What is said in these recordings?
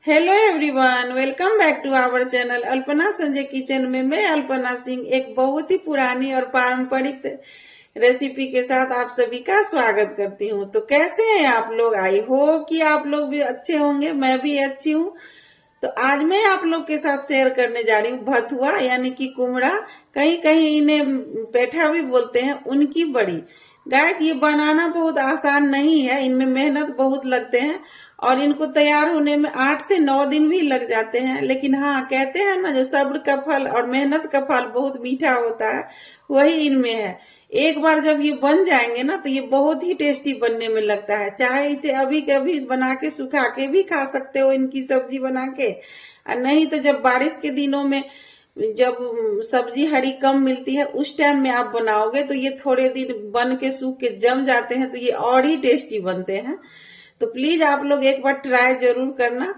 Hello everyone, welcome back to our channel Alpana Sanjay kitchen में मैं अल्पना सिंह एक बहुत ही पुरानी और पारंपरिक रेसिपी के साथ आप सभी का स्वागत करती हूँ। तो कैसे हैं आप लोग? आई होप कि आप लोग भी अच्छे होंगे, मैं भी अच्छी हूँ। तो आज मैं आप लोग के साथ शेयर करने जा रही हूँ भथुआ यानी कि कुमड़ा, कहीं कहीं इन्हें पेठा भी बोलते हैं, उनकी बड़ी। गाइस, ये बनाना बहुत आसान नहीं है, इनमें मेहनत बहुत लगते हैं और इनको तैयार होने में 8 से 9 दिन भी लग जाते हैं। लेकिन हाँ, कहते हैं ना, जो सब्र का फल और मेहनत का फल बहुत मीठा होता है, वही इनमें है। एक बार जब ये बन जाएंगे ना तो ये बहुत ही टेस्टी बनने में लगता है। चाहे इसे अभी कभी बना के सुखा के भी खा सकते हो, इनकी सब्जी बना के, और नहीं तो जब बारिश के दिनों में जब सब्जी हरी कम मिलती है उस टाइम में आप बनाओगे तो ये थोड़े दिन बन के सूख के जम जाते हैं, तो ये और ही टेस्टी बनते हैं। तो प्लीज आप लोग एक बार ट्राई जरूर करना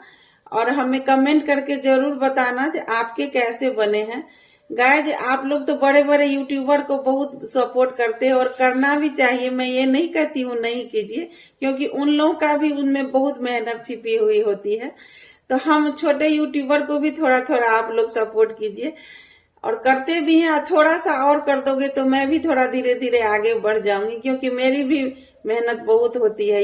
और हमें कमेंट करके जरूर बताना कि आपके कैसे बने हैं। गाइज, आप लोग तो बड़े बड़े यूट्यूबर को बहुत सपोर्ट करते हैं और करना भी चाहिए, मैं ये नहीं कहती हूँ नहीं कीजिए, क्योंकि उन लोगों का भी उनमें बहुत मेहनत छिपी हुई होती है। तो हम छोटे यूट्यूबर को भी थोड़ा थोड़ा आप लोग सपोर्ट कीजिए और करते भी हैं। थोड़ा सा और कर दोगे तो मैं भी थोड़ा धीरे धीरे आगे बढ़ जाऊंगी, क्योंकि मेरी भी मेहनत बहुत होती है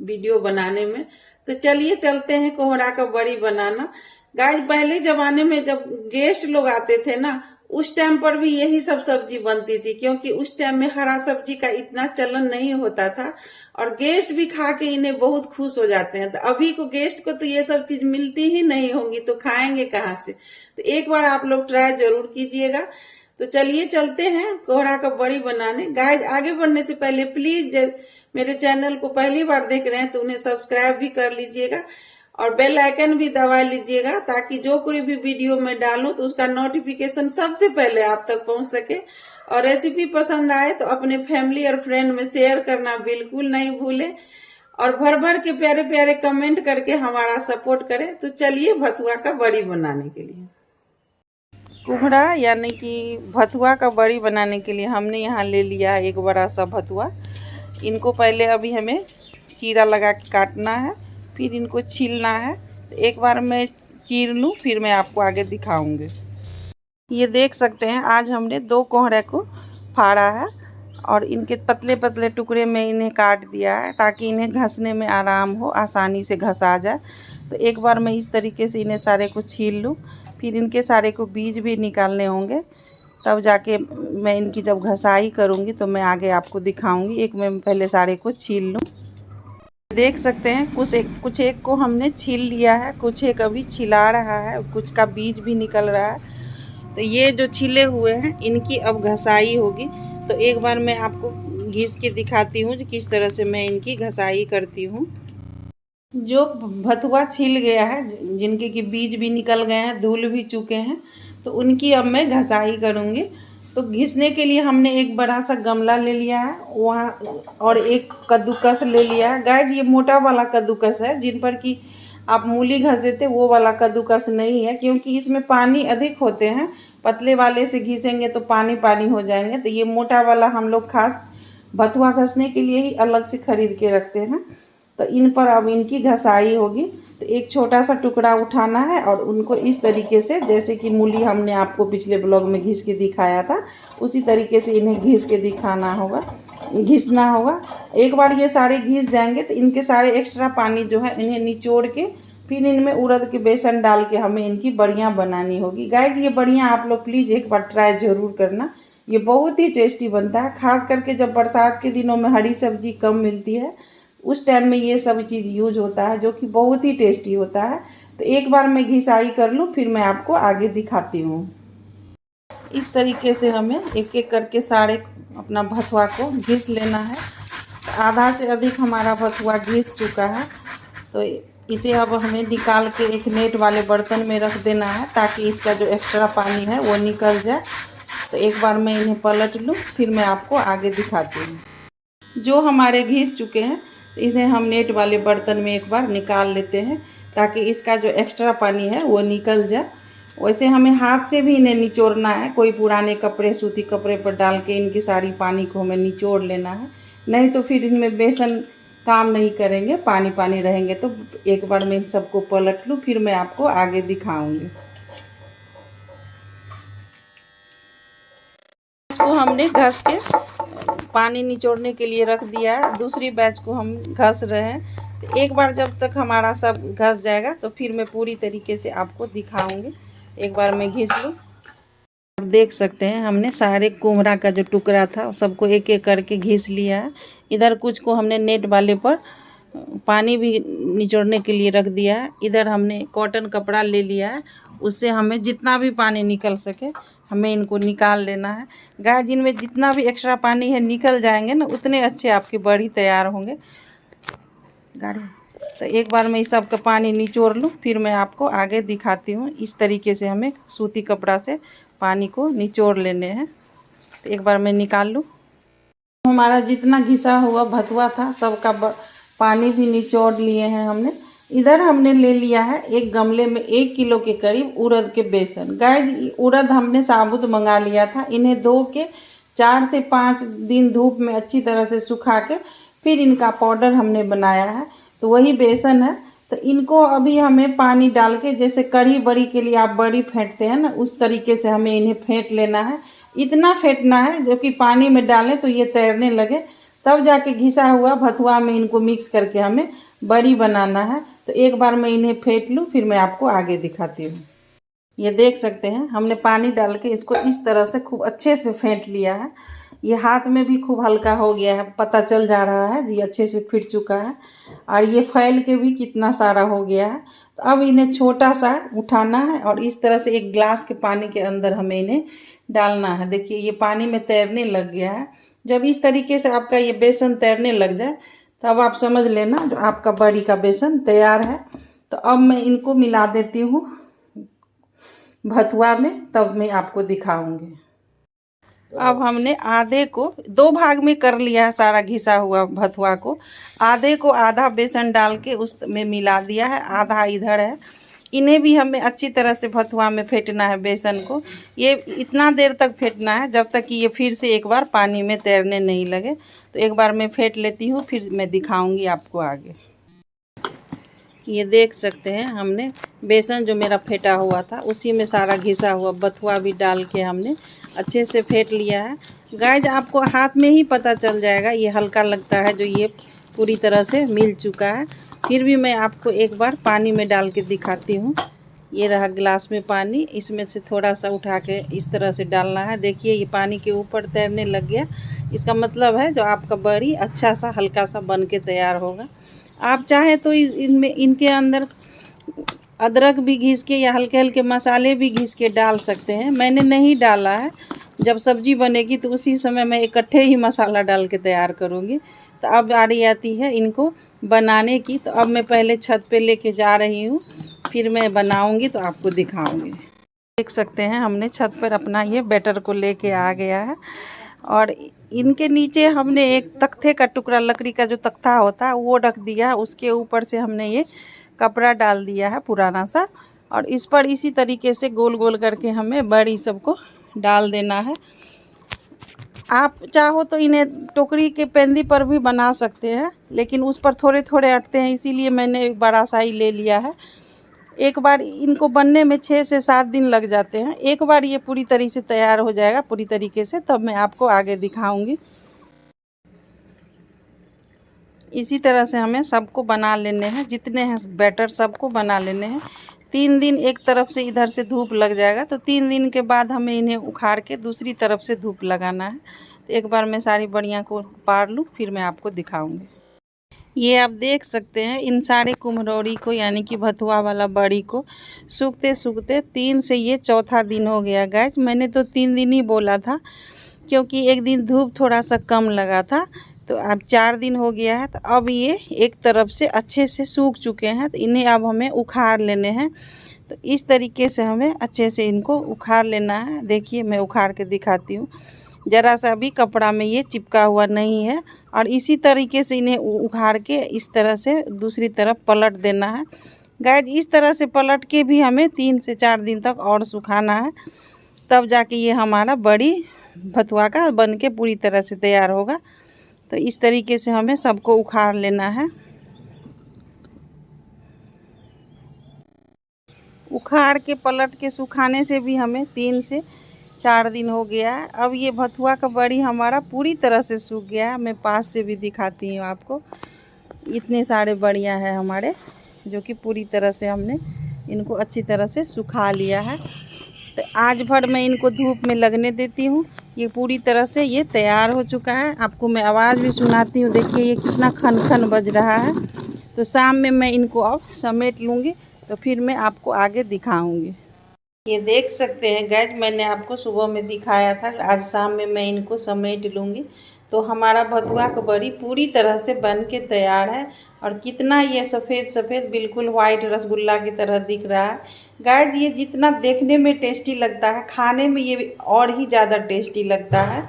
वीडियो बनाने में। तो चलिए चलते हैं कोहड़ा का बड़ी बनाना। गाइस, पहले जमाने में जब गेस्ट लोग आते थे ना, उस टाइम पर भी यही सब सब्जी बनती थी, क्योंकि उस टाइम में हरा सब्जी का इतना चलन नहीं होता था और गेस्ट भी खा के इन्हें बहुत खुश हो जाते हैं। तो अभी को गेस्ट को तो ये सब चीज मिलती ही नहीं होंगी, तो खाएंगे कहाँ से? तो एक बार आप लोग ट्राई जरूर कीजिएगा। तो चलिए चलते हैं कोहड़ा का बड़ी बनाने। गाइस, आगे बढ़ने से पहले प्लीज मेरे चैनल को पहली बार देख रहे हैं तो उन्हें सब्सक्राइब भी कर लीजिएगा और बेल आइकन भी दबा लीजिएगा, ताकि जो कोई भी वीडियो मैं डालूं तो उसका नोटिफिकेशन सबसे पहले आप तक पहुंच सके। और रेसिपी पसंद आए तो अपने फैमिली और फ्रेंड में शेयर करना बिल्कुल नहीं भूलें और भर भर के प्यारे प्यारे कमेंट करके हमारा सपोर्ट करें। तो चलिए भथुआ का बड़ी बनाने के लिए, कुम्हड़ा यानी कि भथुआ का बड़ी बनाने के लिए हमने यहाँ ले लिया एक बड़ा सा भथुआ। इनको पहले अभी हमें चीरा लगा के काटना है, फिर इनको छीलना है। तो एक बार मैं चीर लूँ फिर मैं आपको आगे दिखाऊंगी। ये देख सकते हैं, आज हमने 2 कोहड़े को फाड़ा है और इनके पतले पतले टुकड़े में इन्हें काट दिया है, ताकि इन्हें घसने में आराम हो, आसानी से घसा जाए। तो एक बार मैं इस तरीके से इन्हें सारे को छील लूँ, फिर इनके सारे को बीज भी निकालने होंगे, तब जाके मैं इनकी जब घसाई करूँगी तो मैं आगे आपको दिखाऊंगी। एक मैं पहले सारे को छील लूँ। देख सकते हैं कुछ एक को हमने छील लिया है, कुछ एक अभी छिला रहा है, कुछ का बीज भी निकल रहा है। तो ये जो छिले हुए हैं इनकी अब घसाई होगी। तो एक बार मैं आपको घिस के दिखाती हूँ किस तरह से मैं इनकी घसाई करती हूँ। जो भथुआ छिल गया है, जिनके की बीज भी निकल गए हैं, धुल भी चुके हैं, तो उनकी अब मैं घसाई करूँगी। तो घिसने के लिए हमने एक बड़ा सा गमला ले लिया है वहाँ, और एक कद्दूकस ले लिया है। गाइस, ये मोटा वाला कद्दूकस है, जिन पर कि आप मूली घसे थे वो वाला कद्दूकस नहीं है, क्योंकि इसमें पानी अधिक होते हैं। पतले वाले से घिसेंगे तो पानी पानी हो जाएंगे। तो ये मोटा वाला हम लोग खास भथुआ घसने के लिए ही अलग से खरीद के रखते हैं। तो इन पर अब इनकी घसाई होगी। तो एक छोटा सा टुकड़ा उठाना है और उनको इस तरीके से, जैसे कि मूली हमने आपको पिछले ब्लॉग में घिस के दिखाया था, उसी तरीके से इन्हें घिस के दिखाना होगा, घिसना होगा। एक बार ये सारे घिस जाएंगे तो इनके सारे एक्स्ट्रा पानी जो है इन्हें निचोड़ के फिर इनमें उड़द के बेसन डाल के हमें इनकी बड़ियाँ बनानी होगी। गाइज, ये बड़ियाँ आप लोग प्लीज़ एक बार ट्राई ज़रूर करना, ये बहुत ही टेस्टी बनता है। खास करके जब बरसात के दिनों में हरी सब्जी कम मिलती है, उस टाइम में ये सब चीज़ यूज होता है, जो कि बहुत ही टेस्टी होता है। तो एक बार मैं घिसाई कर लूँ फिर मैं आपको आगे दिखाती हूँ। इस तरीके से हमें एक एक करके सारे अपना भथुआ को घिस लेना है। आधा से अधिक हमारा भथुआ घिस चुका है, तो इसे अब हमें निकाल के एक नेट वाले बर्तन में रख देना है, ताकि इसका जो एक्स्ट्रा पानी है वो निकल जाए। तो एक बार मैं इन्हें पलट लूँ फिर मैं आपको आगे दिखाती हूँ। जो हमारे घिस चुके हैं तो इसे हम नेट वाले बर्तन में एक बार निकाल लेते हैं, ताकि इसका जो एक्स्ट्रा पानी है वो निकल जाए। वैसे हमें हाथ से भी इन्हें निचोड़ना है, कोई पुराने कपड़े, सूती कपड़े पर डाल के इनकी सारी पानी को हमें निचोड़ लेना है, नहीं तो फिर इनमें बेसन काम नहीं करेंगे, पानी पानी रहेंगे। तो एक बार मैं इन सबको पलट लूँ, फिर मैं आपको आगे दिखाऊंगी। इसको हमने घस के पानी निचोड़ने के लिए रख दिया है। दूसरी बैच को हम घस रहे हैं। तो एक बार जब तक हमारा सब घस जाएगा तो फिर मैं पूरी तरीके से आपको दिखाऊंगी। एक बार मैं घिस लूँ। आप देख सकते हैं हमने सारे कोहरा का जो टुकड़ा था सबको एक एक करके घिस लिया है। इधर कुछ को हमने नेट वाले पर पानी भी निचोड़ने के लिए रख दिया है। इधर हमने कॉटन कपड़ा ले लिया है, उससे हमें जितना भी पानी निकल सके हमें इनको निकाल लेना है। गाय जिनमें जितना भी एक्स्ट्रा पानी है निकल जाएंगे ना, उतने अच्छे आपके बड़ी तैयार होंगे। गाड़ी तो एक बार मैं इस सब का पानी निचोड़ लूँ, फिर मैं आपको आगे दिखाती हूँ। इस तरीके से हमें सूती कपड़ा से पानी को निचोड़ लेने हैं। तो एक बार मैं निकाल लूँ। हमारा जितना घिसा हुआ भतुआ था सबका पानी भी निचोड़ लिए हैं हमने। इधर हमने ले लिया है एक गमले में 1 किलो के करीब उड़द के बेसन। गाइस उड़द हमने साबुत मंगा लिया था। इन्हें धो के 4 से 5 दिन धूप में अच्छी तरह से सुखा के फिर इनका पाउडर हमने बनाया है। तो वही बेसन है। तो इनको अभी हमें पानी डाल के, जैसे कढ़ी बड़ी के लिए आप बड़ी फेंटते हैं ना, उस तरीके से हमें इन्हें फेंट लेना है। इतना फेंटना है जो कि पानी में डालें तो ये तैरने लगे, तब जाके घिसा हुआ भतुआ में इनको मिक्स करके हमें बड़ी बनाना है। तो एक बार मैं इन्हें फेंट लूँ, फिर मैं आपको आगे दिखाती हूँ। ये देख सकते हैं हमने पानी डाल के इसको इस तरह से खूब अच्छे से फेंट लिया है। ये हाथ में भी खूब हल्का हो गया है, पता चल जा रहा है ये अच्छे से फिट चुका है। और ये फैल के भी कितना सारा हो गया है। तो अब इन्हें छोटा सा उठाना है और इस तरह से एक गिलास के पानी के अंदर हमें इन्हें डालना है। देखिए ये पानी में तैरने लग गया है। जब इस तरीके से आपका ये बेसन तैरने लग जाए तब आप समझ लेना जो आपका बड़ी का बेसन तैयार है। तो अब मैं इनको मिला देती हूँ भतुआ में, तब मैं आपको दिखाऊंगी। अब हमने आधे को 2 भाग में कर लिया है सारा घिसा हुआ भतुआ को। आधे को आधा बेसन डाल के उस में मिला दिया है, आधा इधर है। इन्हें भी हमें अच्छी तरह से भतुआ में फेंटना है बेसन को। ये इतना देर तक फेंटना है जब तक कि ये फिर से एक बार पानी में तैरने नहीं लगे। तो एक बार मैं फेंट लेती हूँ, फिर मैं दिखाऊंगी आपको आगे। ये देख सकते हैं हमने बेसन जो मेरा फेंटा हुआ था उसी में सारा घिसा हुआ बथुआ भी डाल के हमने अच्छे से फेंट लिया है। गाइस आपको हाथ में ही पता चल जाएगा, ये हल्का लगता है जो ये पूरी तरह से मिल चुका है। फिर भी मैं आपको एक बार पानी में डाल के दिखाती हूँ। ये रहा गिलास में पानी, इसमें से थोड़ा सा उठा के इस तरह से डालना है। देखिए ये पानी के ऊपर तैरने लग गया। इसका मतलब है जो आपका बड़ी अच्छा सा हल्का सा बन के तैयार होगा। आप चाहे तो इनमें इनके अंदर अदरक भी घिस के या हल्के हल्के मसाले भी घिस के डाल सकते हैं। मैंने नहीं डाला है। जब सब्जी बनेगी तो उसी समय मैं इकट्ठे ही मसाला डाल के तैयार करूँगी। तो अब बारी आती है इनको बनाने की। तो अब मैं पहले छत पे लेके जा रही हूँ, फिर मैं बनाऊँगी तो आपको दिखाऊँगी। देख सकते हैं हमने छत पर अपना ये बैटर को लेके आ गया है और इनके नीचे हमने एक तख्ते का टुकड़ा, लकड़ी का जो तख्ता होता है वो रख दिया। उसके ऊपर से हमने ये कपड़ा डाल दिया है पुराना सा, और इस पर इसी तरीके से गोल गोल करके हमें बड़ी सबको डाल देना है। आप चाहो तो इन्हें टोकरी के पेंदी पर भी बना सकते हैं, लेकिन उस पर थोड़े थोड़े अटते हैं, इसीलिए मैंने एक बड़ा सा ही ले लिया है। एक बार इनको बनने में 6 से 7 दिन लग जाते हैं। एक बार ये पूरी तरीके से तैयार हो जाएगा पूरी तरीके से, तब मैं आपको आगे दिखाऊंगी। इसी तरह से हमें सबको बना लेने हैं, जितने हैं बैटर सबको बना लेने हैं। 3 दिन एक तरफ से इधर से धूप लग जाएगा, तो 3 दिन के बाद हमें इन्हें उखाड़ के दूसरी तरफ से धूप लगाना है। तो एक बार मैं सारी बड़ियाँ को पार लूँ, फिर मैं आपको दिखाऊंगी। ये आप देख सकते हैं इन सारे कुम्हरौरी को, यानी कि भथुआ वाला बड़ी को सूखते सूखते 3 से ये चौथा दिन हो गया। गैस मैंने तो 3 दिन ही बोला था, क्योंकि एक दिन धूप थोड़ा सा कम लगा था। तो अब 4 दिन हो गया है। तो अब ये एक तरफ से अच्छे से सूख चुके हैं। तो इन्हें अब हमें उखाड़ लेने हैं। तो इस तरीके से हमें अच्छे से इनको उखाड़ लेना है। देखिए मैं उखाड़ के दिखाती हूँ। ज़रा सा भी कपड़ा में ये चिपका हुआ नहीं है। और इसी तरीके से इन्हें उखाड़ के इस तरह से दूसरी तरफ पलट देना है। गाइस इस तरह से पलट के भी हमें 3 से 4 दिन तक और सुखाना है, तब जाके ये हमारा बड़ी भथुआ का बन के पूरी तरह से तैयार होगा। तो इस तरीके से हमें सबको उखाड़ लेना है। उखाड़ के पलट के सुखाने से भी हमें 3 से 4 दिन हो गया है। अब ये भथुआ का बड़ी हमारा पूरी तरह से सूख गया है। मैं पास से भी दिखाती हूँ आपको। इतने सारे बड़ियाँ हैं हमारे, जो कि पूरी तरह से हमने इनको अच्छी तरह से सुखा लिया है। तो आज भर मैं इनको धूप में लगने देती हूँ। ये पूरी तरह से ये तैयार हो चुका है। आपको मैं आवाज़ भी सुनाती हूँ, देखिए ये कितना खन खन बज रहा है। तो शाम में मैं इनको अब समेट लूँगी, तो फिर मैं आपको आगे दिखाऊँगी। ये देख सकते हैं गाइस, मैंने आपको सुबह में दिखाया था, आज शाम में मैं इनको समेट लूँगी। तो हमारा भथुआ का बड़ी पूरी तरह से बन के तैयार है। और कितना ये सफ़ेद सफ़ेद बिल्कुल वाइट रसगुल्ला की तरह दिख रहा है। गाइस ये जितना देखने में टेस्टी लगता है, खाने में ये और ही ज़्यादा टेस्टी लगता है।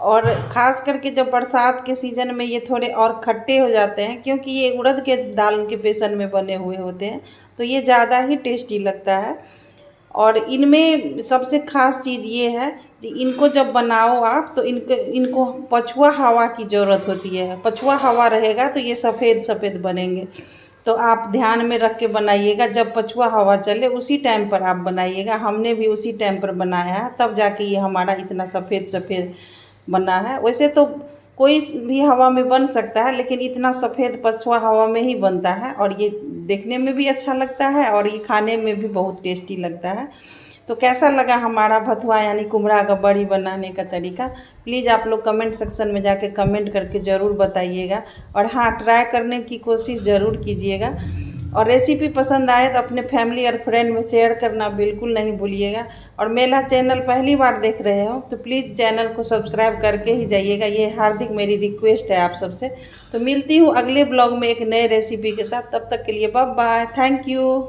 और ख़ास करके जब बरसात के सीज़न में ये थोड़े और खट्टे हो जाते हैं, क्योंकि ये उड़द के दाल के बेसन में बने हुए होते हैं, तो ये ज़्यादा ही टेस्टी लगता है। और इनमें सबसे ख़ास चीज़ ये है कि इनको जब बनाओ आप, तो इनको पछुआ हवा की ज़रूरत होती है। पछुआ हवा रहेगा तो ये सफ़ेद सफ़ेद बनेंगे। तो आप ध्यान में रख के बनाइएगा, जब पछुआ हवा चले उसी टाइम पर आप बनाइएगा। हमने भी उसी टाइम पर बनाया है, तब जाके ये हमारा इतना सफ़ेद सफ़ेद बना है। वैसे तो कोई भी हवा में बन सकता है, लेकिन इतना सफ़ेद पछुआ हवा में ही बनता है। और ये देखने में भी अच्छा लगता है और ये खाने में भी बहुत टेस्टी लगता है। तो कैसा लगा हमारा भथुआ यानी कुम्हरा का बड़ी बनाने का तरीका, प्लीज़ आप लोग कमेंट सेक्शन में जाके कमेंट करके ज़रूर बताइएगा। और हाँ, ट्राई करने की कोशिश ज़रूर कीजिएगा। और रेसिपी पसंद आए तो अपने फैमिली और फ्रेंड में शेयर करना बिल्कुल नहीं भूलिएगा। और मेरा चैनल पहली बार देख रहे हो तो प्लीज़ चैनल को सब्सक्राइब करके ही जाइएगा, ये हार्दिक मेरी रिक्वेस्ट है आप सबसे। तो मिलती हूँ अगले ब्लॉग में एक नए रेसिपी के साथ, तब तक के लिए बाय बाय, थैंक यू।